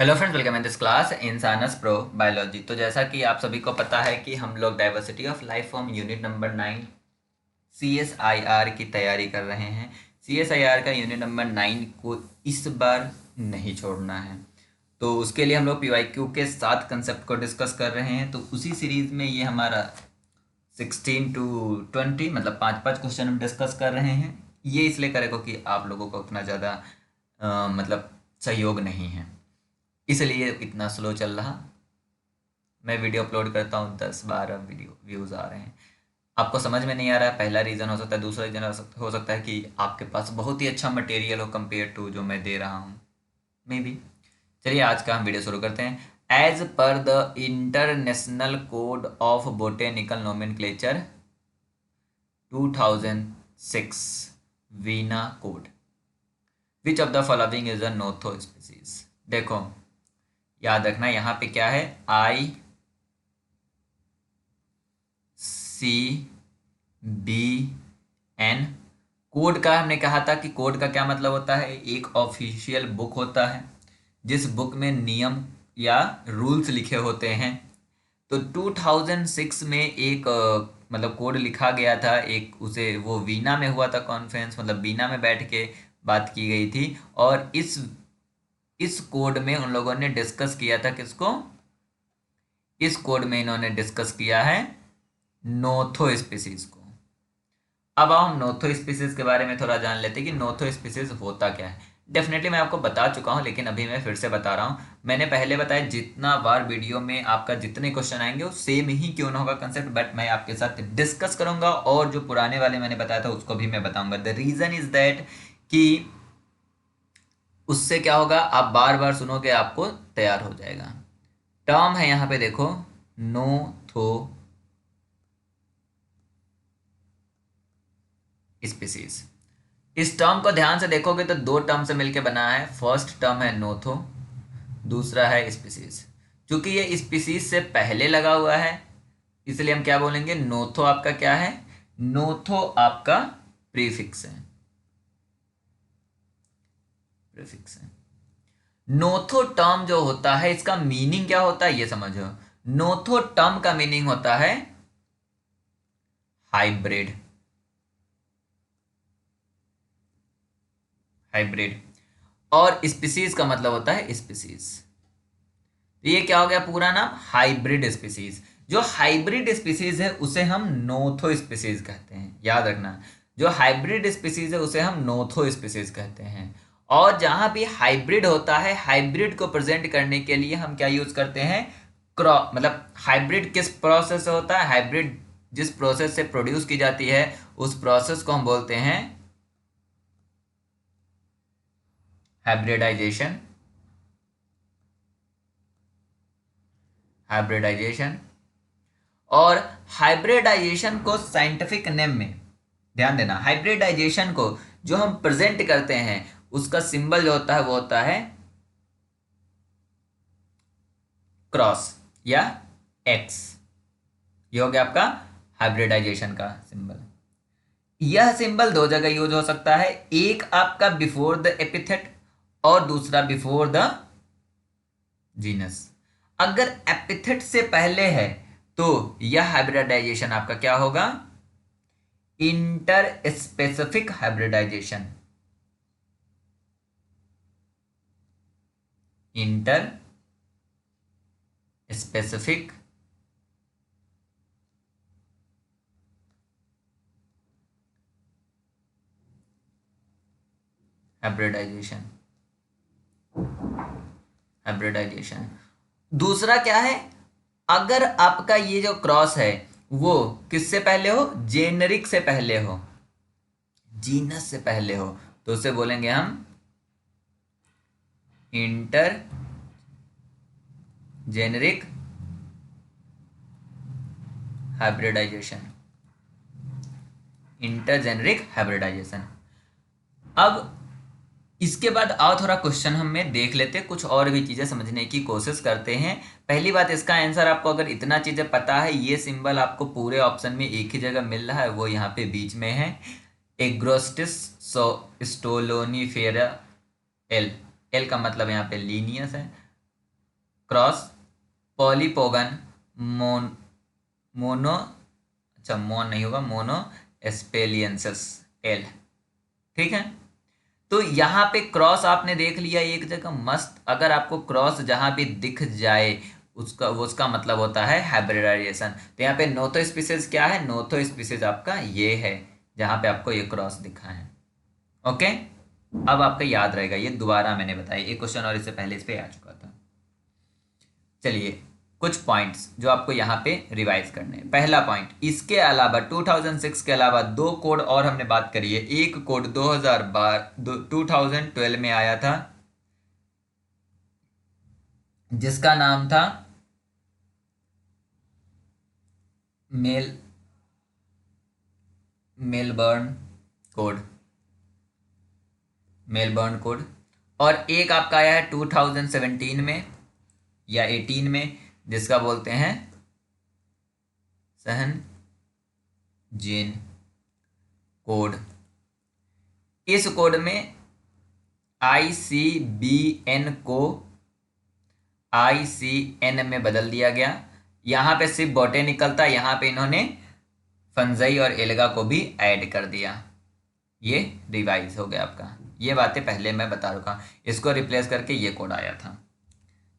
Hello friends, welcome in this class इंसानस pro biology. तो जैसा कि आप सभी को पता है कि हम लोग diversity of life form unit number 9 CSIR की तैयारी कर रहे हैं। CSIR का यूनिट नंबर 9 को इस बार नहीं छोड़ना है, तो उसके लिए हम लोग PYQ के 7 कंसेप्ट को डिस्कस कर रहे हैं। तो उसी सीरीज में ये हमारा 16 to 20 मतलब 5-5 क्वेश्चन हम डिस्कस कर रहे हैं। ये इसलिए करेगा कि आप लोगों को उतना ज़्यादा मतलब सहयोग नहीं है, इसलिए इतना स्लो चल रहा। मैं वीडियो अपलोड करता हूँ, 10-12 वीडियो व्यूज़ आ रहे हैं। आपको समझ में नहीं आ रहा है, पहला रीज़न हो सकता है। दूसरा रीज़न हो सकता है कि आपके पास बहुत ही अच्छा मटेरियल हो कंपेयर टू जो मैं दे रहा हूँ, मे बी। चलिए आज का हम वीडियो शुरू करते हैं। As per the international code of botanical nomenclature 2006 Vienna code, which of the following is a nothospecies. देखो, याद रखना यहाँ पे क्या है, ICBN। कोड का हमने कहा था कि कोड का क्या मतलब होता है, एक ऑफिशियल बुक होता है जिस बुक में नियम या रूल्स लिखे होते हैं। तो 2006 में एक मतलब कोड लिखा गया था, एक उसे वो वीना में हुआ था कॉन्फ्रेंस, मतलब वीना में बैठ के बात की गई थी। और इस कोड में उन लोगों ने डिस्कस किया था किसको, इस कोड में इन्होंने डिस्कस किया है नोथो स्पीसीज को। अब हम नोथो स्पीसीज के बारे में थोड़ा जान लेते हैं कि नोथो स्पीसीज होता क्या है। डेफिनेटली मैं आपको बता चुका हूं, लेकिन अभी मैं फिर से बता रहा हूं। मैंने पहले बताया जितना बार वीडियो में आपका जितने क्वेश्चन आएंगे वो सेम ही क्यों ना होगा कंसेप्ट, बट मैं आपके साथ डिस्कस करूंगा और जो पुराने वाले मैंने बताया था उसको भी मैं बताऊंगा। द रीजन इज दैट कि उससे क्या होगा, आप बार बार सुनोगे आपको तैयार हो जाएगा। टर्म है यहाँ पे देखो, नोथो स्पीसीज। इस टर्म को ध्यान से देखोगे तो दो टर्म से मिलकर बना है। फर्स्ट टर्म है नोथो, दूसरा है स्पीसीज। क्योंकि ये स्पीसीज से पहले लगा हुआ है, इसलिए हम क्या बोलेंगे, नोथो आपका क्या है, नोथो आपका प्रीफिक्स है, प्रीफिक्स है। नोथो टर्म जो होता है इसका मीनिंग क्या होता है ये समझो। नोथो टर्म का मीनिंग होता है हाइब्रिड, हाइब्रिड। और स्पीसीज का मतलब होता है स्पीसीज। तो ये क्या हो गया, पूरा नाम हाइब्रिड स्पीसीज। जो हाइब्रिड स्पीसीज है उसे हम नोथो स्पीसीज कहते हैं, याद रखना। जो हाइब्रिड स्पीसीज है उसे हम नोथो स्पीसीज कहते हैं। और जहां भी हाइब्रिड होता है, हाइब्रिड को प्रेजेंट करने के लिए हम क्या यूज करते हैं, क्रॉस। मतलब हाइब्रिड किस प्रोसेस से होता है, हाइब्रिड जिस प्रोसेस से प्रोड्यूस की जाती है उस प्रोसेस को हम बोलते हैं हाइब्रिडाइजेशन, हाइब्रिडाइजेशन। और हाइब्रिडाइजेशन को साइंटिफिक नेम में ध्यान देना, हाइब्रिडाइजेशन को जो हम प्रेजेंट करते हैं उसका सिंबल जो होता है वो होता है क्रॉस या एक्स। ये हो गया आपका हाइब्रिडाइजेशन का सिंबल। यह सिंबल दो जगह यूज हो सकता है, एक आपका बिफोर द एपिथेट और दूसरा बिफोर द जीनस। अगर एपिथेट से पहले है तो यह हाइब्रिडाइजेशन आपका क्या होगा, interspecific hybridization, interspecific hybridization, hybridization. दूसरा क्या है, अगर आपका ये जो क्रॉस है वो किससे पहले हो, जेनरिक से पहले हो, जीनस से पहले हो, तो उसे बोलेंगे हम intergeneric hybridization, intergeneric hybridization. अब इसके बाद आओ थोड़ा क्वेश्चन हमें देख लेते हैं, कुछ और भी चीजें समझने की कोशिश करते हैं। पहली बात, इसका आंसर आपको अगर इतना चीजें पता है, ये सिंबल आपको पूरे ऑप्शन में एक ही जगह मिल रहा है, वो यहाँ पे बीच में है, एग्रोस्टिस स्टोलोनीफेरा। एल, एल का मतलब यहाँ पे लीनियस है। क्रॉस पॉलीपोगन मोनो, अच्छा मोन नहीं होगा, मोनो एस्पेलियंसस एल। ठीक है, तो यहाँ पे क्रॉस आपने देख लिया एक जगह मस्त। अगर आपको क्रॉस जहाँ भी दिख जाए उसका मतलब होता है हाइब्रिडाइजेशन। तो यहाँ पे नोथो स्पीसीज क्या है, नोथो स्पीसीज आपका ये है जहाँ पे आपको ये क्रॉस दिखा है। ओके, अब आपका याद रहेगा, ये दोबारा मैंने बताया, एक क्वेश्चन और इससे पहले इस पे आ चुका था। चलिए कुछ पॉइंट्स जो आपको यहाँ पे रिवाइज करने हैं। पहला पॉइंट, इसके अलावा 2006 के अलावा दो कोड और हमने बात करी है। एक कोड 2012 में आया था जिसका नाम था मेलबर्न कोड, मेलबर्न कोड। और एक आपका आया है 2017 में या 18 में जिसका बोलते हैं सहन जेन कोड। इस कोड में ICBN को ICN में बदल दिया गया। यहाँ पे सिर्फ बॉटेनिकल था, यहाँ पे इन्होंने फंजाई और एल्गा को भी ऐड कर दिया। ये रिवाइज हो गया आपका, ये बातें पहले मैं बता रखा, इसको रिप्लेस करके ये कोड आया था।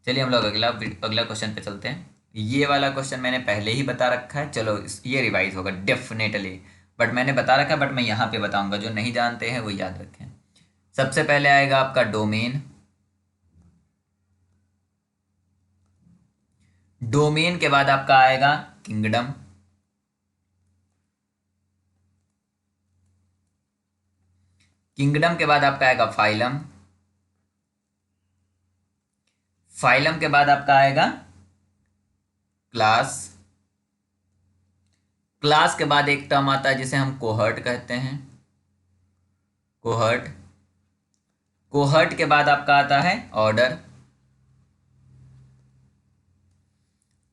चलिए हम लोग अगला क्वेश्चन पे चलते हैं। ये वाला क्वेश्चन मैंने पहले ही बता रखा है, चलो ये रिवाइज होगा डेफिनेटली, बट मैंने बता रखा है, बट मैं यहाँ पे बताऊंगा, जो नहीं जानते हैं वो याद रखें। सबसे पहले आएगा आपका डोमेन। डोमेन के बाद आपका आएगा किंगडम। किंगडम के बाद आपका आएगा फाइलम। फाइलम के बाद आपका आएगा क्लास। क्लास के बाद एक टर्म आता है जिसे हम कोहर्ट कहते हैं, कोहर्ट। कोहर्ट के बाद आपका आता है ऑर्डर।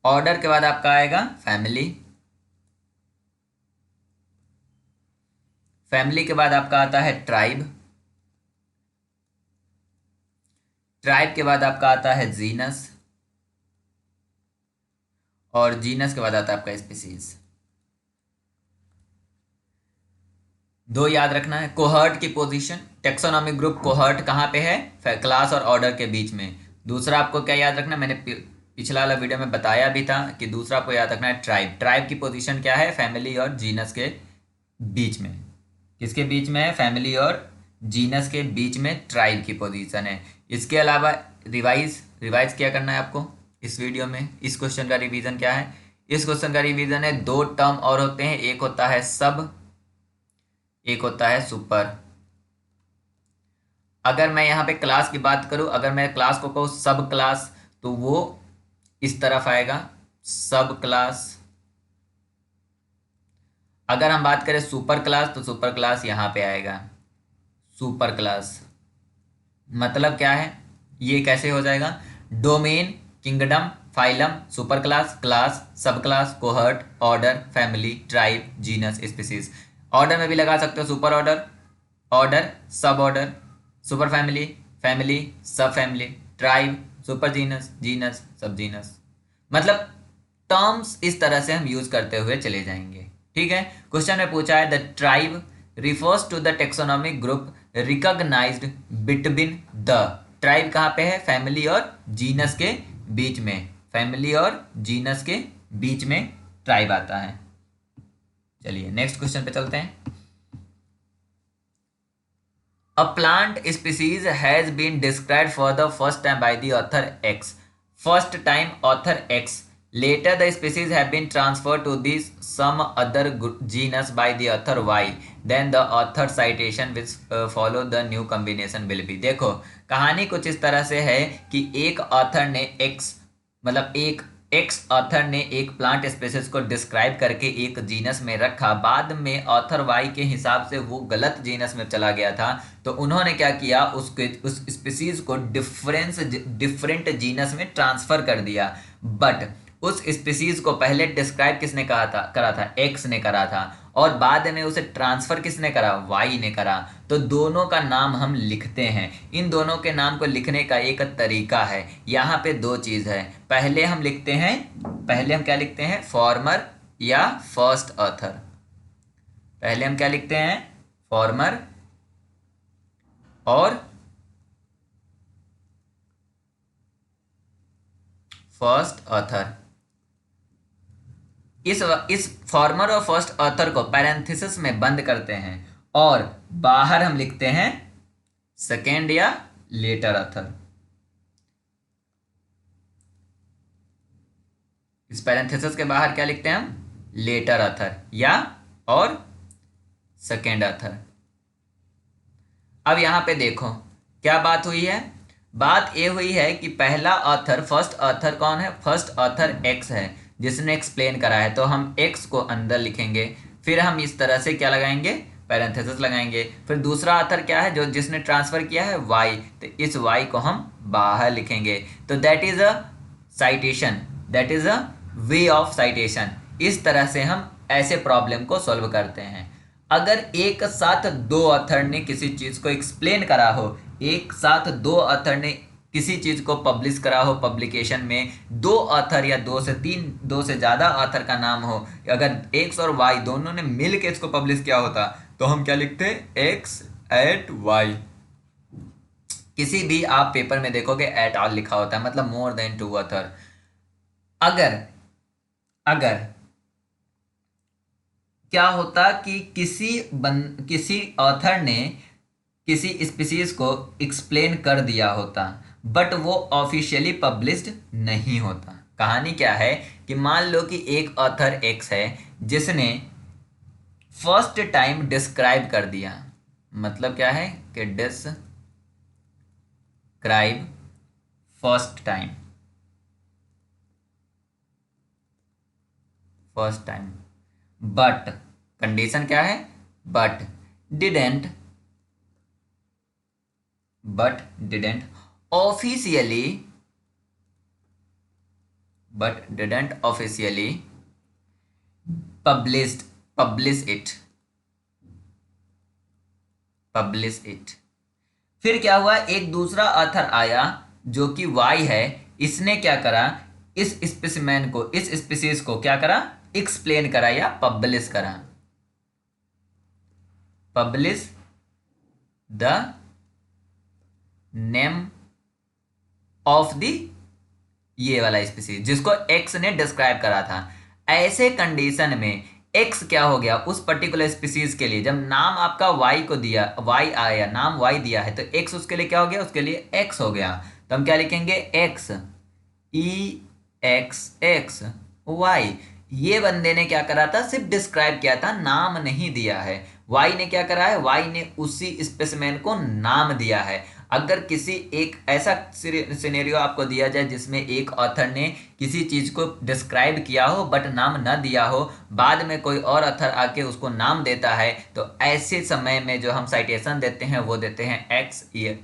ऑर्डर के बाद आपका आएगा फैमिली। फैमिली के बाद आपका आता है ट्राइब। ट्राइब के बाद आपका आता है जीनस। और जीनस के बाद आता है आपका स्पीसीज। दो याद रखना है, कोहर्ट की पोजीशन, टेक्सोनॉमिक ग्रुप कोहर्ट कहाँ पे है, क्लास और ऑर्डर के बीच में। दूसरा आपको क्या याद रखना, मैंने पिछला वाला वीडियो में बताया भी था कि दूसरा आपको याद रखना है ट्राइब। ट्राइब की पोजीशन क्या है, फैमिली और जीनस के बीच में। किसके बीच में है, फैमिली और जीनस के बीच में ट्राइब की पोजीशन है। इसके अलावा रिवाइज क्या करना है आपको इस वीडियो में। इस क्वेश्चन का रिवीजन क्या है, इस क्वेश्चन का रिवीजन है, दो टर्म और होते हैं, एक होता है सब, एक होता है सुपर। अगर मैं यहाँ पे क्लास की बात करूं, अगर मैं क्लास को कहूँ सब क्लास, तो वो इस तरफ आएगा सब क्लास। अगर हम बात करें सुपर क्लास, तो सुपर क्लास यहाँ पे आएगा सुपर क्लास। मतलब क्या है, ये कैसे हो जाएगा, domain, kingdom, phylum, super class, class, sub class, cohort, order, family, tribe, genus, species. Order में भी लगा सकते हो super order, order, sub order, super family, family, sub family, tribe, super genus, genus, sub genus. मतलब terms इस तरह से हम यूज करते हुए चले जाएंगे। ठीक है, क्वेश्चन में पूछा है the tribe refers to the taxonomic group recognized between the. Tribe कहाँ पे है, फैमिली और जीनस के बीच में, फैमिली और जीनस के बीच में ट्राइब आता है। चलिए नेक्स्ट क्वेश्चन पे चलते हैं। A plant species has been described for the first time by the author X. First time author X. Later the species have been transferred to this some other genus by the author Y. Then the author citation which follow the new combination will be. देखो कहानी कुछ इस तरह से है कि एक author ने X, मतलब एक एक्स ऑथर ने एक प्लांट स्पीसीज को डिस्क्राइब करके एक जीनस में रखा, बाद में ऑथर वाई के हिसाब से वो गलत जीनस में चला गया था, तो उन्होंने क्या किया, उस स्पीसीज को डिफरेंट जीनस में ट्रांसफर कर दिया। बट उस स्पीसीज को पहले डिस्क्राइब किसने करा था, एक्स ने करा था, और बाद में उसे ट्रांसफर किसने करा, वाई ने करा। तो दोनों का नाम हम लिखते हैं। इन दोनों के नाम को लिखने का एक तरीका है। यहाँ पे दो चीज है। पहले हम क्या लिखते हैं, फॉर्मर या फर्स्ट ऑथर। पहले हम क्या लिखते हैं, फॉर्मर और फर्स्ट ऑथर। इस फॉर्मर और फर्स्ट ऑथर को पैरेंथेसिस में बंद करते हैं और बाहर हम लिखते हैं सेकेंड या लेटर ऑथर। इस पैरेंथेसिस के बाहर क्या लिखते हैं हम, लेटर ऑथर या और सेकेंड ऑथर। अब यहां पे देखो क्या बात हुई है। बात ये हुई है कि पहला ऑथर, फर्स्ट ऑथर कौन है, फर्स्ट ऑथर एक्स है जिसने एक्सप्लेन करा है। तो हम एक्स को अंदर लिखेंगे, फिर हम इस तरह से क्या लगाएंगे, पैरेंथेसिस लगाएंगे। फिर दूसरा ऑथर क्या है, जो जिसने ट्रांसफर किया है, वाई। तो इस वाई को हम बाहर लिखेंगे। तो that is a citation, that is a way of citation. इस तरह से हम ऐसे प्रॉब्लम को सॉल्व करते हैं। अगर एक साथ दो ऑथर ने किसी चीज को एक्सप्लेन करा हो, एक साथ दो ऑथर ने किसी चीज को पब्लिश करा हो पब्लिकेशन में, दो ऑथर या दो से ज्यादा ऑथर का नाम हो, अगर एक्स और वाई दोनों ने मिल के इसको पब्लिश किया होता तो हम क्या लिखते, एक्स एट वाई। किसी भी आप पेपर में देखोगे एट ऑल लिखा होता है, मतलब मोर देन टू ऑथर। अगर क्या होता कि किसी ऑथर ने किसी स्पीसीज को एक्सप्लेन कर दिया होता बट वो ऑफिशियली पब्लिश्ड नहीं होता। कहानी क्या है कि मान लो कि एक ऑथर एक्स है जिसने फर्स्ट टाइम डिस्क्राइब कर दिया, मतलब क्या है कि describe first time, but condition क्या है, but didn't officially publish it. फिर क्या हुआ, एक दूसरा ऑथर आया जो कि वाई है। इसने क्या करा, इस स्पेसिमेन को, इस स्पीसीज को क्या करा, एक्सप्लेन करा या पब्लिश करा। Publish the name of the ये वाला स्पीसीज जिसको एक्स ने डिस्क्राइब करा था। ऐसे कंडीशन में एक्स क्या हो गया, उस पर्टिकुलर स्पीसीज के लिए जब नाम आपका वाई को दिया, वाई आया, नाम वाई दिया है, तो एक्स उसके लिए क्या हो गया, उसके लिए एक्स हो गया। तो हम क्या लिखेंगे, एक्स, ई एक्स एक्स वाई। ये बंदे ने क्या करा था, सिर्फ डिस्क्राइब किया था, नाम नहीं दिया है। वाई ने क्या करा है, वाई ने उसी स्पेसिमेन को नाम दिया है। अगर किसी एक ऐसा सिनेरियो आपको दिया जाए जिसमें एक ऑथर ने किसी चीज को डिस्क्राइब किया हो बट नाम न दिया हो, बाद में कोई और ऑथर आके उसको नाम देता है, तो ऐसे समय में जो हम साइटेशन देते हैं वो देते हैं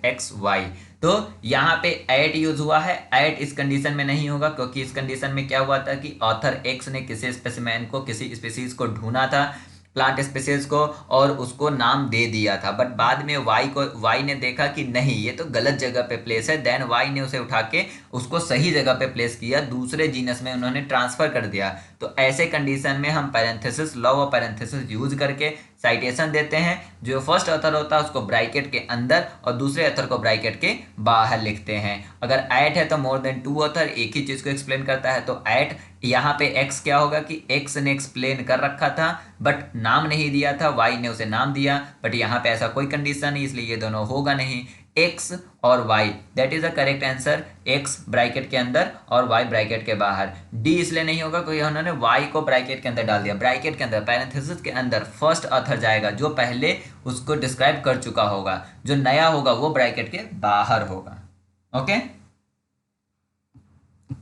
एक्स वाई। तो यहाँ पे एट यूज हुआ है। एट इस कंडीशन में नहीं होगा क्योंकि इस कंडीशन में क्या हुआ था कि ऑथर एक्स ने किसी स्पेसिमेन को, किसी स्पीसीज को ढूंढा था, प्लांट स्पीसीज को, और उसको नाम दे दिया था। बट बाद में वाई ने देखा कि नहीं, ये तो गलत जगह पे प्लेस है। देन वाई ने उसे उठा के उसको सही जगह पे प्लेस किया, दूसरे जीनस में उन्होंने ट्रांसफर कर दिया। तो ऐसे कंडीशन में हम parenthesis, law of parenthesis use करके साइटेशन देते हैं। जो फर्स्ट ऑथर होता है उसको ब्रैकेट के अंदर और दूसरे ऑथर को ब्रैकेट के बाहर लिखते हैं। अगर एट है तो मोर देन टू ऑथर एक ही चीज को एक्सप्लेन करता है, तो एट। यहाँ पे एक्स क्या होगा कि एक्स ने एक्सप्लेन कर रखा था बट नाम नहीं दिया था, वाई ने उसे नाम दिया। बट यहाँ पे ऐसा कोई कंडीशन नहीं, इसलिए ये दोनों होगा नहीं। एक्स और Y, that is the correct answer. X bracket के अंदर और वाई ब्रैकेट के बाहर। डी इसलिए नहीं होगा क्योंकि उन्होंने वाई को ब्रैकेट के अंदर डाल दिया। ब्रैकेट के अंदर, पैरेंथेसिस के अंदर फर्स्ट ऑथर जाएगा जो पहले उसको डिस्क्राइब कर चुका होगा, जो नया होगा वो ब्रैकेट के बाहर होगा। ओके,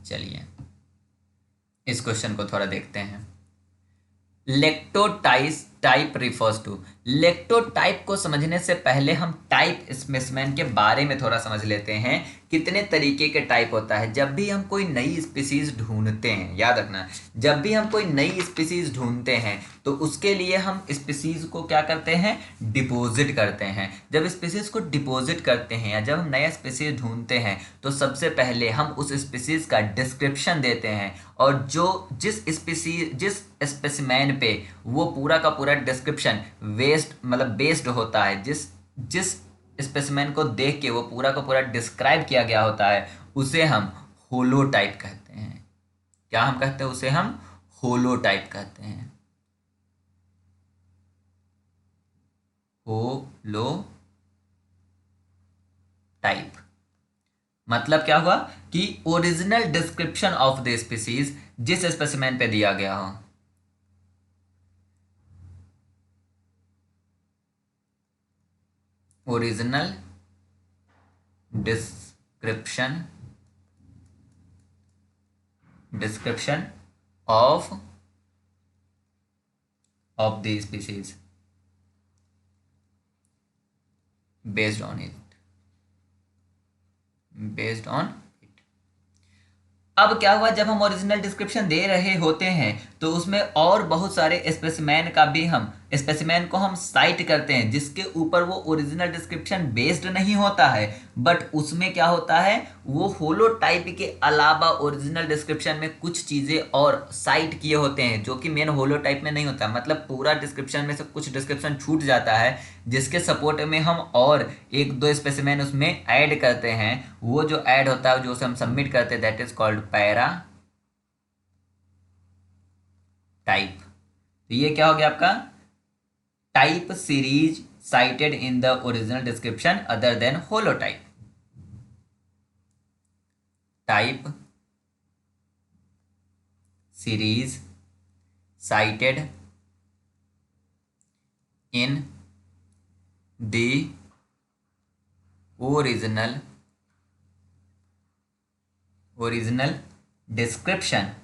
चलिए इस क्वेश्चन को थोड़ा देखते हैं। लेक्टोटाइस टाइप रिफर्स टू। लेक्टोटाइप को समझने से पहले हम टाइप स्पेसिमेन के बारे में थोड़ा समझ लेते हैं। कितने तरीके के टाइप होता है। जब भी हम कोई नई स्पीसीज ढूंढते हैं, याद रखना, जब भी हम कोई नई स्पीसीज ढूंढते हैं तो उसके लिए हम स्पीसीज को क्या करते हैं, डिपॉजिट करते हैं। जब स्पीसीज को डिपॉजिट करते हैं या जब हम नया स्पीसीज ढूंढते हैं तो सबसे पहले हम उस स्पीसीज का डिस्क्रिप्शन देते हैं, और जिस स्पेसिमेन पे वो पूरा का पूरा डिस्क्रिप्शन बेस्ड होता है, जिस जिस स्पेसिमेन को देख के वो पूरा का पूरा डिस्क्राइब किया गया होता है, उसे हम होलोटाइप कहते हैं। क्या हम कहते हैं, उसे हम होलोटाइप कहते हैं। होलोटाइप मतलब क्या हुआ कि original description of the species जिस स्पेसिमेन पे दिया गया हो। Original description of the species based on it। अब क्या हुआ, जब हम ओरिजिनल डिस्क्रिप्शन दे रहे होते हैं तो उसमें और बहुत सारे स्पेसिमेन को हम साइट करते हैं जिसके ऊपर वो ओरिजिनल डिस्क्रिप्शन बेस्ड नहीं होता है, बट उसमें क्या होता है, वो होलोटाइप के अलावा ओरिजिनल डिस्क्रिप्शन में कुछ चीज़ें और साइट किए होते हैं जो कि मेन होलोटाइप में नहीं होता। मतलब पूरा डिस्क्रिप्शन में से कुछ डिस्क्रिप्शन छूट जाता है जिसके सपोर्ट में हम और एक दो स्पेसिमेन उसमें ऐड करते हैं। वो जो ऐड होता है, जो हम सबमिट करते हैं, that is called para type. तो ये क्या हो गया आपका, type series cited in the original description other than holotype। type series cited in the original description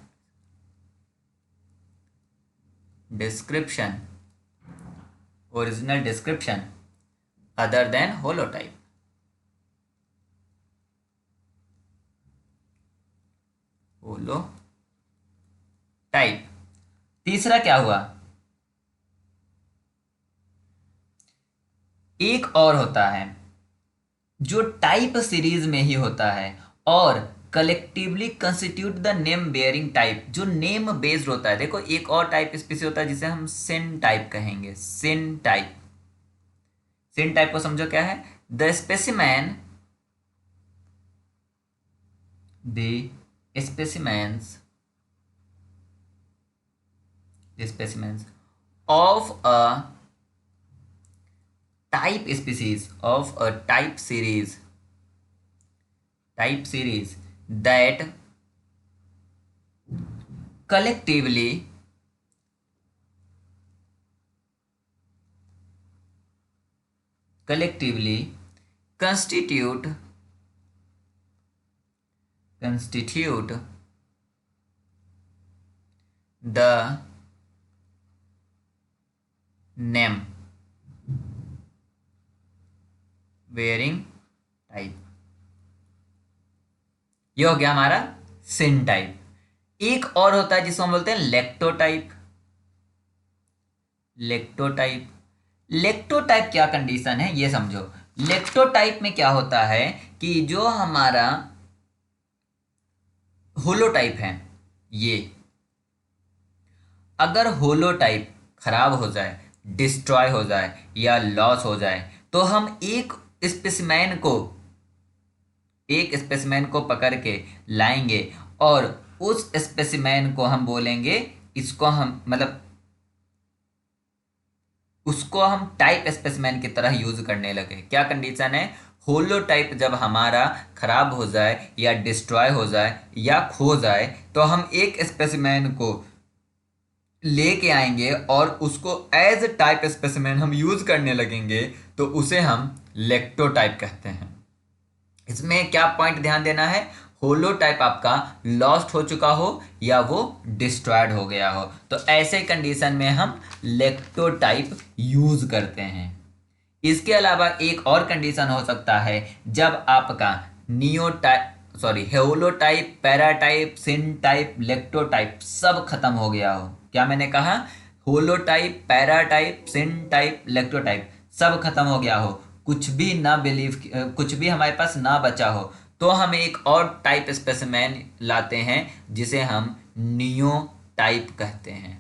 original description other than holotype। Type. तीसरा क्या हुआ, एक और होता है जो टाइप सीरीज में ही होता है और collectively constitute the name bearing type, जो नेम बेस्ड होता है। देखो एक और टाइप स्पीसीज होता है जिसे हम सिन टाइप कहेंगे। सिन टाइप को समझो क्या है, the specimen of a type species of a type series that collectively constitute the name bearing type. ये हो गया हमारा सिन टाइप। एक और होता है जिसको हम बोलते हैं लेक्टोटाइप क्या कंडीशन है ये समझो। लेक्टोटाइप में क्या होता है कि जो हमारा होलोटाइप है, ये अगर होलोटाइप खराब हो जाए, डिस्ट्रॉय हो जाए या लॉस हो जाए तो हम एक स्पेसिमेन को पकड़ के लाएंगे और उस स्पेसिमेन को हम बोलेंगे, उसको हम टाइप स्पेसिमेन की तरह यूज करने लगे। क्या कंडीशन है, होलोटाइप जब हमारा खराब हो जाए या डिस्ट्रॉय हो जाए या खो जाए तो हम एक स्पेसिमेन को लेके आएंगे और उसको एज टाइप स्पेसिमेन हम यूज करने लगेंगे, तो उसे हम लेक्टोटाइप कहते हैं। इसमें क्या पॉइंट ध्यान देना है, होलोटाइप आपका लॉस्ट हो चुका हो या वो डिस्ट्रॉयड हो गया हो, तो ऐसे कंडीशन में हम लेक्टोटाइप यूज करते हैं। इसके अलावा एक और कंडीशन हो सकता है जब आपका होलोटाइप, पैराटाइप, सिनटाइप, लेक्टोटाइप सब खत्म हो गया हो। क्या मैंने कहा? होलोटाइप, पैराटाइप, सिनटाइप, लेक्टोटाइप सब खत्म हो गया हो, कुछ भी हमारे पास ना बचा हो, तो हम एक और टाइप स्पेसिमेन लाते हैं जिसे हम नियोटाइप कहते हैं।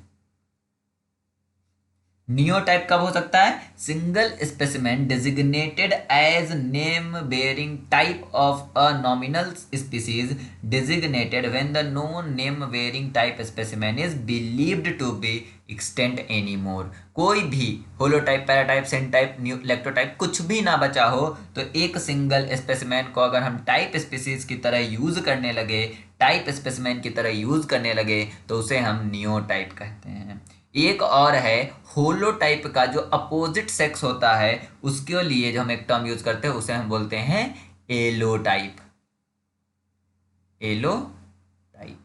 नियोटाइप कब हो सकता है? Single specimen designated as name bearing type of a nominal species designated when the no name bearing type specimen is believed to be extant any more. कोई भी होलोटाइप, पैराटाइप, सिनटाइप, लेक्टोटाइप कुछ भी ना बचा हो, तो एक सिंगल स्पेसिमेन को अगर हम टाइप स्पीसीज की तरह यूज करने लगे, टाइप स्पेसिमेन की तरह यूज करने लगे, तो उसे हम नियोटाइप कहते हैं। एक और है होलोटाइप का जो अपोजिट सेक्स होता है, उसके लिए जो हम एक टर्म यूज करते हैं उसे हम बोलते हैं एलोटाइप। एलोटाइप।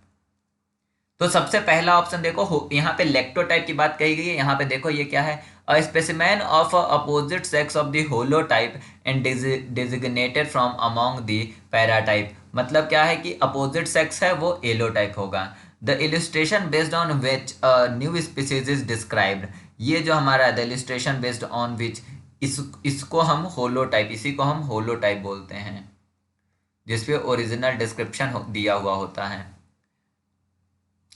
तो सबसे पहला ऑप्शन देखो, यहाँ पे लेक्टोटाइप की बात कही गई है, यहाँ पे देखो ये क्या है, a specimen of opposite sex of the holotype and designated from among the paratype. मतलब क्या है कि अपोजिट सेक्स है वो एलोटाइप होगा। The illustration based on which new species is described. ये जो हमारा the illustration based on which, इसको हम होलोटाइप, इसी को हम होलोटाइप बोलते हैं, जिसपे ओरिजिनल डिस्क्रिप्शन दिया हुआ होता है।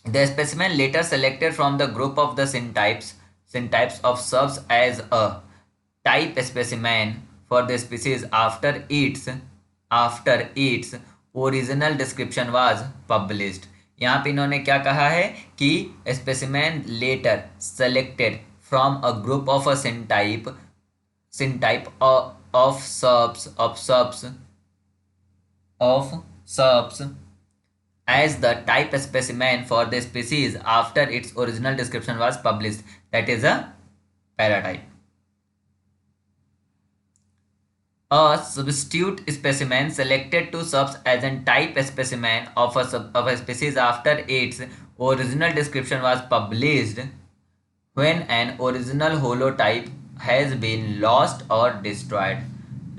The specimen later selected from the group of the syntypes of serves as a type specimen for the species after its original description was published। यहाँ पे इन्होंने क्या कहा है कि specimen later selected from a group of a syntype of serves as the type specimen for the species after its original description was published, that is a paratype. A substitute specimen selected to serve as a type specimen of a species after its original description was published when an original holotype has been lost or destroyed।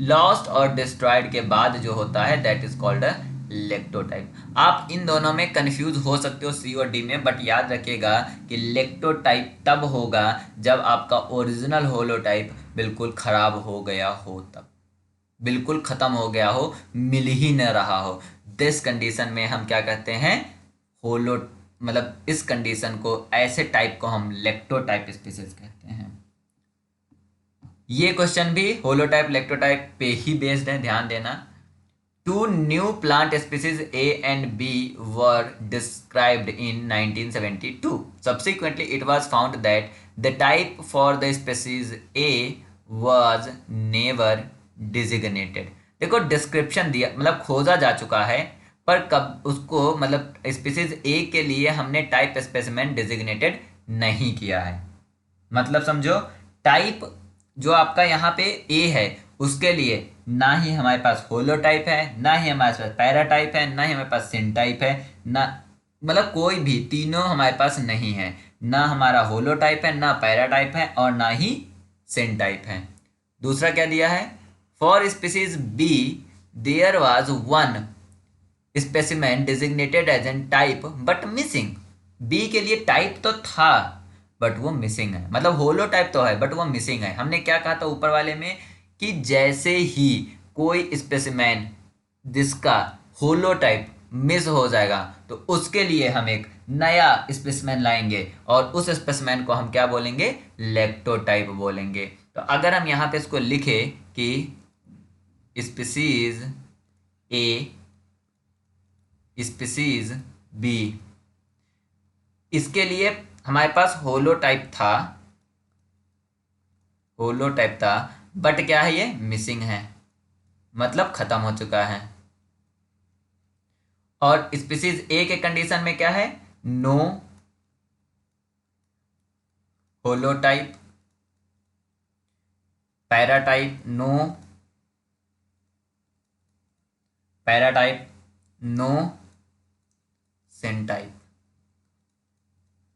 Lost और destroyed के बाद जो होता है that is called a लेक्टोटाइप। आप इन दोनों में confuse हो सकते हो, सी और डी में, बट याद रखिएगा कि लेक्टोटाइप तब होगा जब आपका ओरिजिनल होलोटाइप बिल्कुल खराब हो गया हो, तब बिल्कुल खत्म हो गया हो, मिल ही न रहा हो। दिस कंडीशन में हम क्या कहते हैं? होलो, मतलब इस कंडीशन को, ऐसे टाइप को हम लेक्टोटाइप स्पीसीज कहते हैं। ये क्वेश्चन भी होलोटाइप लेक्टोटाइप पे ही बेस्ड है, ध्यान देना। Two new plant species A and B were described in 1972। Subsequently it was found that the type for the species A was never designated. देखो डिस्क्रिप्शन दिया, मतलब खोजा जा चुका है, पर कब उसको, मतलब स्पीसीज ए के लिए हमने टाइप स्पेसिमेन डिजिग्नेटेड नहीं किया है। मतलब समझो, टाइप जो आपका यहाँ पे ए है उसके लिए ना ही हमारे पास होलोटाइप है, ना ही हमारे पास पैराटाइप है, ना ही हमारे पास सिनटाइप है, ना, मतलब कोई भी तीनों हमारे पास नहीं है। ना हमारा होलोटाइप है, ना पैराटाइप है, और ना ही सिनटाइप है। दूसरा क्या दिया है? For species B there was one specimen designated as an type but missing. B के लिए टाइप तो था बट वो मिसिंग है, मतलब होलो टाइप तो है बट वो मिसिंग है। हमने क्या कहा था ऊपर वाले में कि जैसे ही कोई स्पेसिमेन जिसका होलो टाइप मिस हो जाएगा तो उसके लिए हम एक नया स्पेसिमेन लाएंगे और उस स्पेसिमेन को हम क्या बोलेंगे? लेक्टोटाइप बोलेंगे। तो अगर हम यहाँ पे इसको लिखे कि स्पीसीज ए, स्पीसीज बी, इसके लिए हमारे पास होलोटाइप था, बट क्या है, ये मिसिंग है, मतलब खत्म हो चुका है। और स्पीसीज ए के कंडीशन में क्या है? No holotype, paratype, no paratype, no syntype,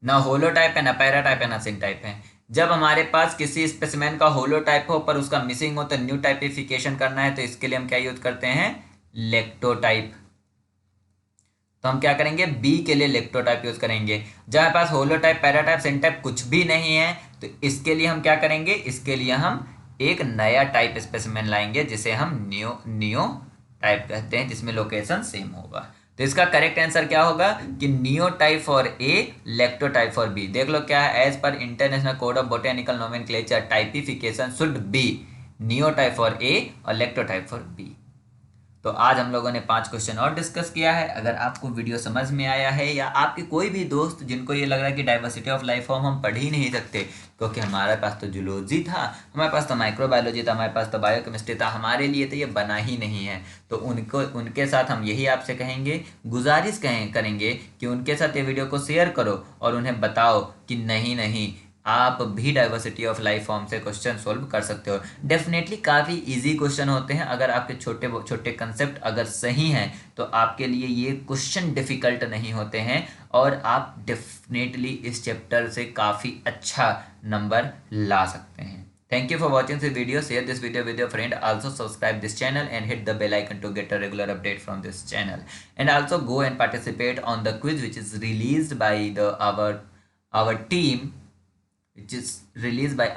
ना होलो टाइप है, ना पैरा टाइप है, ना सिन टाइप है। जब हमारे पास किसी स्पेसिमेन का होलो टाइप हो पर उसका मिसिंग हो तो न्यू टाइपिफिकेशन करना है, तो इसके लिए हम क्या यूज करते हैं, लेक्टोटाइप। तो हम क्या करेंगे, बी के लिए लेक्टोटाइप यूज करेंगे। जब हमारे पास होलोटाइप, पैराटाइप, सिनटाइप कुछ भी नहीं है तो इसके लिए हम क्या करेंगे, इसके लिए हम एक नया टाइप स्पेसिमेन लाएंगे जिसे हम नियो टाइप कहते हैं, जिसमें लोकेशन सेम होगा। तो इसका करेक्ट आंसर क्या होगा कि neotype for A, lectotype for B. देख लो क्या है, as per international code of botanical nomenclature typification should be neotype for A और लेक्टो टाइप फॉर बी। तो आज हम लोगों ने 5 क्वेश्चन और डिस्कस किया है। अगर आपको वीडियो समझ में आया है या आपके कोई भी दोस्त जिनको ये लग रहा है कि डाइवर्सिटी ऑफ लाइफ फॉर्म हम पढ़ ही नहीं सकते, क्योंकि हमारे पास तो जूलॉजी था, हमारे पास तो माइक्रोबायोलॉजी था, हमारे पास तो बायोकेमिस्ट्री था, हमारे लिए तो ये बना ही नहीं है, तो उनके साथ हम यही आपसे कहेंगे, गुजारिश करेंगे कि उनके साथ ये वीडियो को शेयर करो और उन्हें बताओ कि नहीं नहीं, आप भी डाइवर्सिटी ऑफ लाइफ फॉर्म से क्वेश्चन सोल्व कर सकते हो। डेफिनेटली काफ़ी इजी क्वेश्चन होते हैं, अगर आपके छोटे छोटे कंसेप्ट अगर सही हैं तो आपके लिए ये क्वेश्चन डिफ़िकल्ट नहीं होते हैं और आप डेफिनेटली इस चैप्टर से काफ़ी अच्छा नंबर ला सकते हैं। Thank you for watching this video. Share this video with your friend. Also subscribe this channel and hit the bell icon to get a regular update from this channel. And also go and participate on the quiz which is released by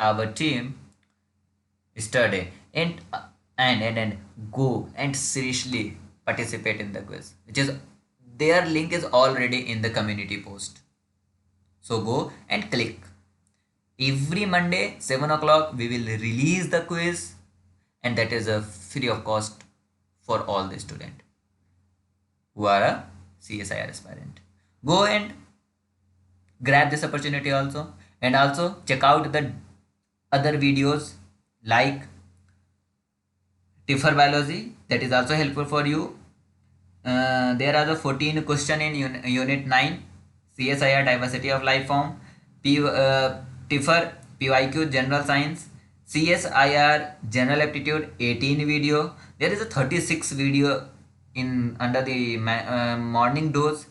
our team, yesterday, and go and seriously participate in the quiz, which is their link is already in the community post, so go and click. Every Monday 7 o'clock we will release the quiz, and that is a free of cost for all the student who are a CSIR aspirant. Go and grab this opportunity also, and also check out the other videos like Tiffer biology, that is also helpful for you. There are the 14 question in unit 9 CSIR diversity of life form, Tiffer PYQ general science, CSIR general aptitude 18 video. There is a 36 video in under the morning dose,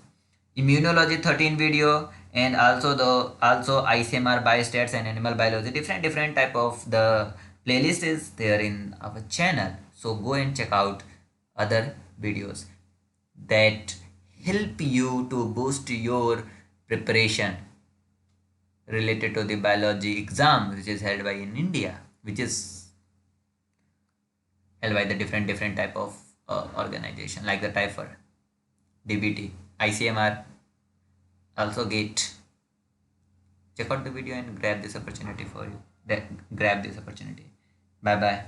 immunology 13 video, and also ICMR biostats and animal biology. Different type of the playlist is there in our channel, so go and check out other videos that help you to boost your preparation related to the biology exam which is held by in India, which is held by the different type of organization like the TIFER, DBT, ICMR, also GATE. Check out the video and grab this opportunity for you. Grab this opportunity. Bye bye.